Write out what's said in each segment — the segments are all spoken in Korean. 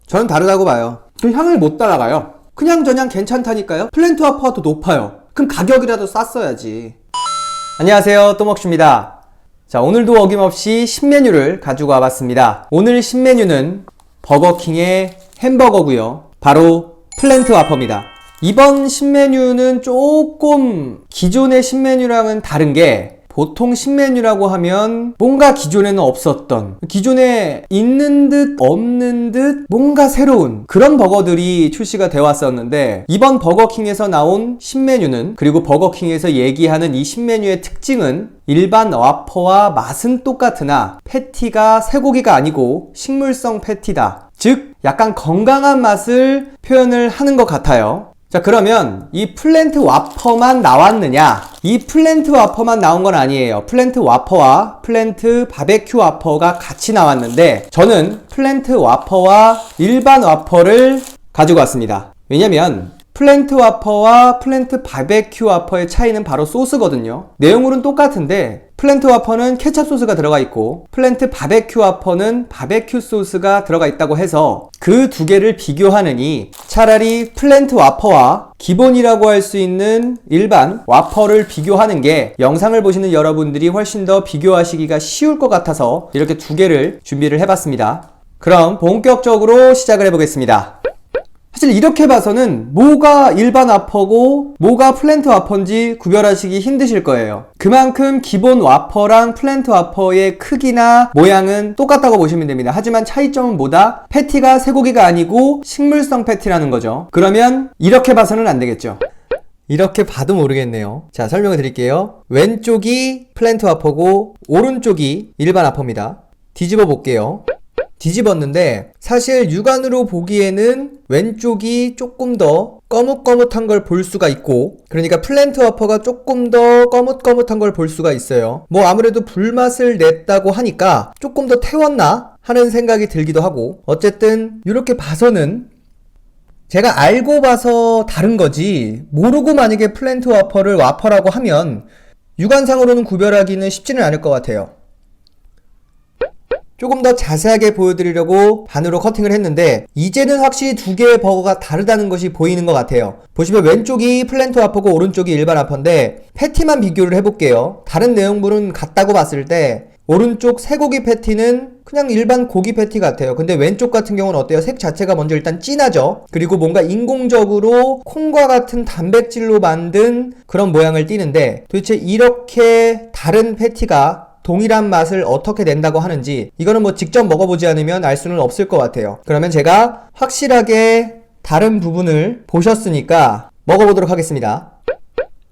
저는 다르다고 봐요. 그 향을 못 따라가요. 그냥저냥 괜찮다니까요. 플랜트 와퍼가 더 높아요. 그럼 가격이라도 쌌어야지. 안녕하세요, 또먹슈입니다. 자, 오늘도 어김없이 신메뉴를 가지고 와봤습니다. 오늘 신메뉴는 버거킹의 햄버거고요. 바로 플랜트 와퍼입니다. 이번 신메뉴는 조금 기존의 신메뉴랑은 다른 게, 보통 신메뉴라고 하면 뭔가 기존에는 없었던, 기존에 있는 듯 없는 듯 뭔가 새로운 그런 버거들이 출시가 되어 왔었는데, 이번 버거킹에서 나온 신메뉴는, 그리고 버거킹에서 얘기하는 이 신메뉴의 특징은 일반 와퍼와 맛은 똑같으나 패티가 쇠고기가 아니고 식물성 패티다. 즉 약간 건강한 맛을 표현을 하는 것 같아요. 자, 그러면 이 플랜트 와퍼만 나왔느냐? 이 플랜트 와퍼만 나온 건 아니에요. 플랜트 와퍼와 플랜트 바베큐 와퍼가 같이 나왔는데, 저는 플랜트 와퍼와 일반 와퍼를 가지고 왔습니다. 왜냐면 플랜트 와퍼와 플랜트 바베큐 와퍼의 차이는 바로 소스거든요. 내용물은 똑같은데 플랜트 와퍼는 케찹 소스가 들어가 있고 플랜트 바베큐 와퍼는 바베큐 소스가 들어가 있다고 해서 그 두 개를 비교하느니 차라리 플랜트 와퍼와 기본이라고 할 수 있는 일반 와퍼를 비교하는 게 영상을 보시는 여러분들이 훨씬 더 비교하시기가 쉬울 것 같아서 이렇게 두 개를 준비를 해봤습니다. 그럼 본격적으로 시작을 해보겠습니다. 사실 이렇게 봐서는 뭐가 일반 와퍼고 뭐가 플랜트 와퍼인지 구별하시기 힘드실 거예요. 그만큼 기본 와퍼랑 플랜트 와퍼의 크기나 모양은 똑같다고 보시면 됩니다. 하지만 차이점은 뭐다? 패티가 쇠고기가 아니고 식물성 패티라는 거죠. 그러면 이렇게 봐서는 안 되겠죠. 이렇게 봐도 모르겠네요. 자, 설명을 드릴게요. 왼쪽이 플랜트 와퍼고 오른쪽이 일반 와퍼입니다. 뒤집어 볼게요. 뒤집었는데 사실 육안으로 보기에는 왼쪽이 조금 더 거뭇거뭇한 걸 볼 수가 있고, 그러니까 플랜트 와퍼가 조금 더 거뭇거뭇한 걸 볼 수가 있어요. 뭐 아무래도 불맛을 냈다고 하니까 조금 더 태웠나 하는 생각이 들기도 하고, 어쨌든 이렇게 봐서는 제가 알고 봐서 다른 거지, 모르고 만약에 플랜트 와퍼를 와퍼라고 하면 육안상으로는 구별하기는 쉽지는 않을 것 같아요. 조금 더 자세하게 보여드리려고 반으로 커팅을 했는데, 이제는 확실히 두 개의 버거가 다르다는 것이 보이는 것 같아요. 보시면 왼쪽이 플랜트 와퍼고 오른쪽이 일반 와퍼인데, 패티만 비교를 해볼게요. 다른 내용물은 같다고 봤을 때 오른쪽 쇠고기 패티는 그냥 일반 고기 패티 같아요. 근데 왼쪽 같은 경우는 어때요? 색 자체가 먼저 일단 진하죠? 그리고 뭔가 인공적으로 콩과 같은 단백질로 만든 그런 모양을 띠는데, 도대체 이렇게 다른 패티가 동일한 맛을 어떻게 낸다고 하는지, 이거는 뭐 직접 먹어보지 않으면 알 수는 없을 것 같아요. 그러면 제가 확실하게 다른 부분을 보셨으니까 먹어보도록 하겠습니다.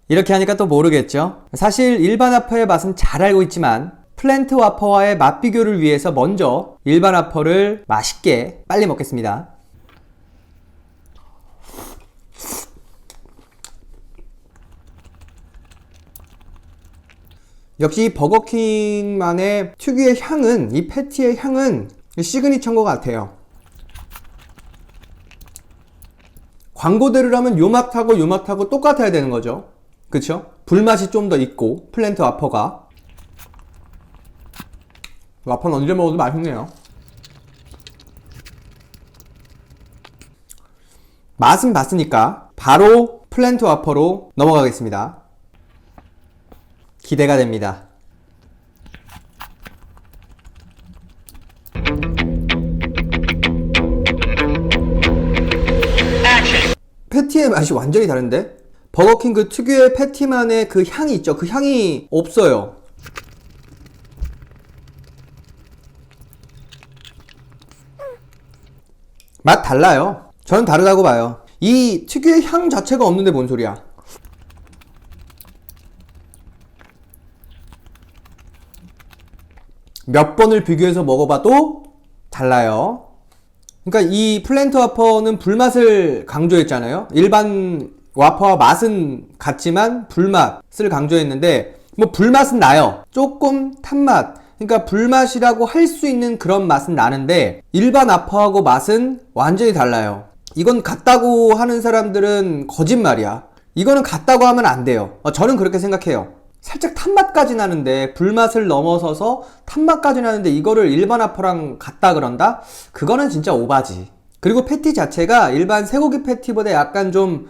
이렇게 하니까 또 모르겠죠? 사실 일반 와퍼의 맛은 잘 알고 있지만 플랜트 와퍼와의 맛 비교를 위해서 먼저 일반 와퍼를 맛있게 빨리 먹겠습니다. 역시 버거킹만의 특유의 향은, 이 패티의 향은 시그니처인 것 같아요. 광고대로라면 요 맛하고 요 맛하고 똑같아야 되는 거죠. 그쵸? 불맛이 좀 더 있고, 플랜트 와퍼가. 와퍼는 언제 먹어도 맛있네요. 맛은 봤으니까 바로 플랜트 와퍼로 넘어가겠습니다. 기대가 됩니다. 패티의 맛이 완전히 다른데? 버거킹 그 특유의 패티만의 그 향이 있죠? 그 향이 없어요. 맛 달라요. 저는 다르다고 봐요. 이 특유의 향 자체가 없는데 뭔 소리야. 몇 번을 비교해서 먹어봐도 달라요. 그러니까 이 플랜트 와퍼는 불맛을 강조했잖아요. 일반 와퍼와 맛은 같지만 불맛을 강조했는데, 뭐 불맛은 나요. 조금 탄맛, 그러니까 불맛이라고 할 수 있는 그런 맛은 나는데, 일반 와퍼하고 맛은 완전히 달라요. 이건 같다고 하는 사람들은 거짓말이야. 이거는 같다고 하면 안 돼요. 저는 그렇게 생각해요. 살짝 탄맛까지 나는데, 불맛을 넘어서서 탄맛까지 나는데 이거를 일반 와퍼랑 같다 그런다? 그거는 진짜 오바지. 그리고 패티 자체가 일반 쇠고기 패티보다 약간 좀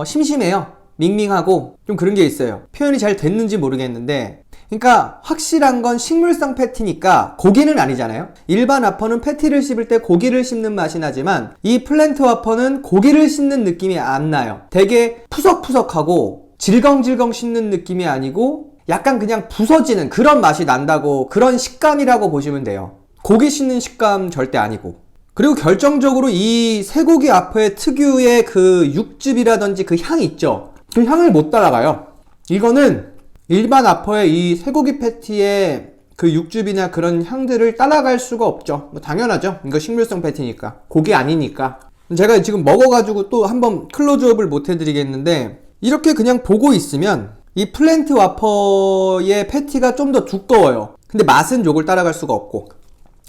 심심해요. 밍밍하고 좀 그런 게 있어요. 표현이 잘 됐는지 모르겠는데, 그러니까 확실한 건 식물성 패티니까 고기는 아니잖아요. 일반 와퍼는 패티를 씹을 때 고기를 씹는 맛이 나지만 이 플랜트 와퍼는 고기를 씹는 느낌이 안 나요. 되게 푸석푸석하고 질겅질겅 씹는 느낌이 아니고 약간 그냥 부서지는 그런 맛이 난다고, 그런 식감이라고 보시면 돼요. 고기 씹는 식감 절대 아니고. 그리고 결정적으로 이 쇠고기 와퍼의 특유의 그 육즙이라든지 그 향 있죠? 그 향을 못 따라가요. 이거는 일반 와퍼의 이 쇠고기 패티의 그 육즙이나 그런 향들을 따라갈 수가 없죠. 뭐 당연하죠. 이거 식물성 패티니까. 고기 아니니까. 제가 지금 먹어가지고 또 한번 클로즈업을 못 해드리겠는데, 이렇게 그냥 보고 있으면 이 플랜트 와퍼의 패티가 좀 더 두꺼워요. 근데 맛은 요걸 따라갈 수가 없고,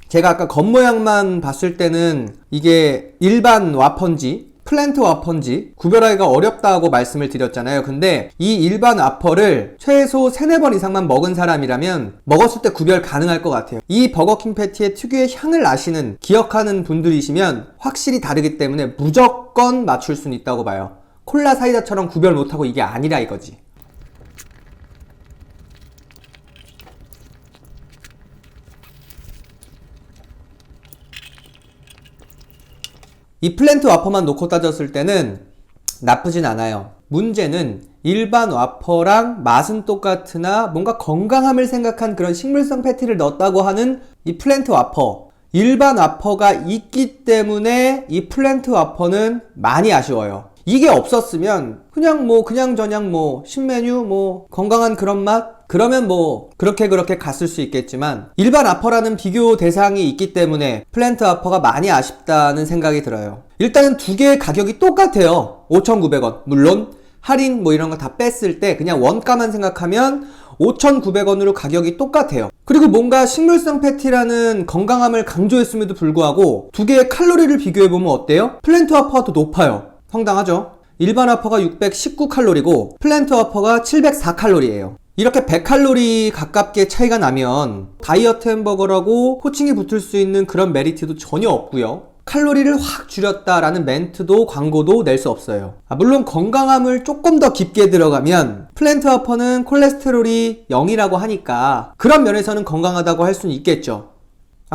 제가 아까 겉모양만 봤을 때는 이게 일반 와퍼인지 플랜트 와퍼인지 구별하기가 어렵다고 말씀을 드렸잖아요. 근데 이 일반 와퍼를 최소 3-4번 이상만 먹은 사람이라면 먹었을 때 구별 가능할 것 같아요. 이 버거킹 패티의 특유의 향을 아시는, 기억하는 분들이시면 확실히 다르기 때문에 무조건 맞출 수는 있다고 봐요. 콜라 사이다처럼 구별 못하고 이게 아니라 이거지. 이 플랜트 와퍼만 놓고 따졌을 때는 나쁘진 않아요. 문제는 일반 와퍼랑 맛은 똑같으나 뭔가 건강함을 생각한 그런 식물성 패티를 넣었다고 하는 이 플랜트 와퍼. 일반 와퍼가 있기 때문에 이 플랜트 와퍼는 많이 아쉬워요. 이게 없었으면 그냥 신메뉴 건강한 그런 맛? 그러면 그렇게 갔을 수 있겠지만, 일반 와퍼라는 비교 대상이 있기 때문에 플랜트 와퍼가 많이 아쉽다는 생각이 들어요. 일단은 두 개의 가격이 똑같아요. 5,900원. 물론 할인 이런 거 다 뺐을 때 그냥 원가만 생각하면 5,900원으로 가격이 똑같아요. 그리고 뭔가 식물성 패티라는 건강함을 강조했음에도 불구하고 두 개의 칼로리를 비교해보면 어때요? 플랜트 와퍼가 더 높아요. 황당하죠? 일반 와퍼가 619칼로리고 플랜트 와퍼가 704칼로리예요. 이렇게 100칼로리 가깝게 차이가 나면 다이어트 햄버거라고 호칭이 붙을 수 있는 그런 메리트도 전혀 없고요. 칼로리를 확 줄였다라는 멘트도 광고도 낼 수 없어요. 물론 건강함을 조금 더 깊게 들어가면 플랜트 와퍼는 콜레스테롤이 0이라고 하니까 그런 면에서는 건강하다고 할 수는 있겠죠.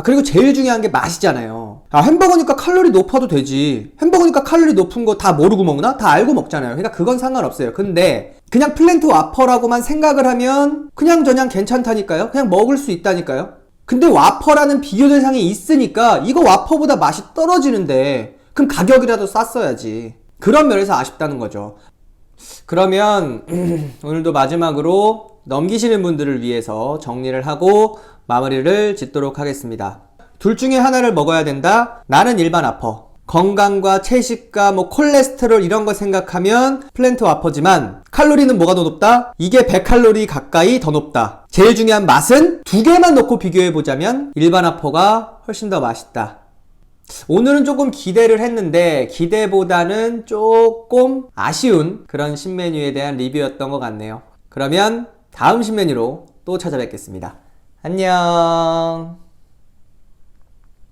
그리고 제일 중요한 게 맛이잖아요. 햄버거니까 칼로리 높아도 되지. 햄버거니까 칼로리 높은 거 다 모르고 먹나? 다 알고 먹잖아요. 그러니까 그건 상관없어요. 근데 그냥 플랜트 와퍼라고만 생각을 하면 그냥저냥 괜찮다니까요. 그냥 먹을 수 있다니까요. 근데 와퍼라는 비교 대상이 있으니까 이거 와퍼보다 맛이 떨어지는데 그럼 가격이라도 쌌어야지. 그런 면에서 아쉽다는 거죠. 그러면 오늘도 마지막으로 넘기시는 분들을 위해서 정리를 하고 마무리를 짓도록 하겠습니다. 둘 중에 하나를 먹어야 된다? 나는 일반 와퍼. 건강과 채식과 콜레스테롤 이런 거 생각하면 플랜트 와퍼지만 칼로리는 뭐가 더 높다? 이게 100칼로리 가까이 더 높다. 제일 중요한 맛은 두 개만 넣고 비교해보자면 일반 와퍼가 훨씬 더 맛있다. 오늘은 조금 기대를 했는데 기대보다는 조금 아쉬운 그런 신메뉴에 대한 리뷰였던 것 같네요. 그러면 다음 신메뉴로 또 찾아뵙겠습니다. 안녕.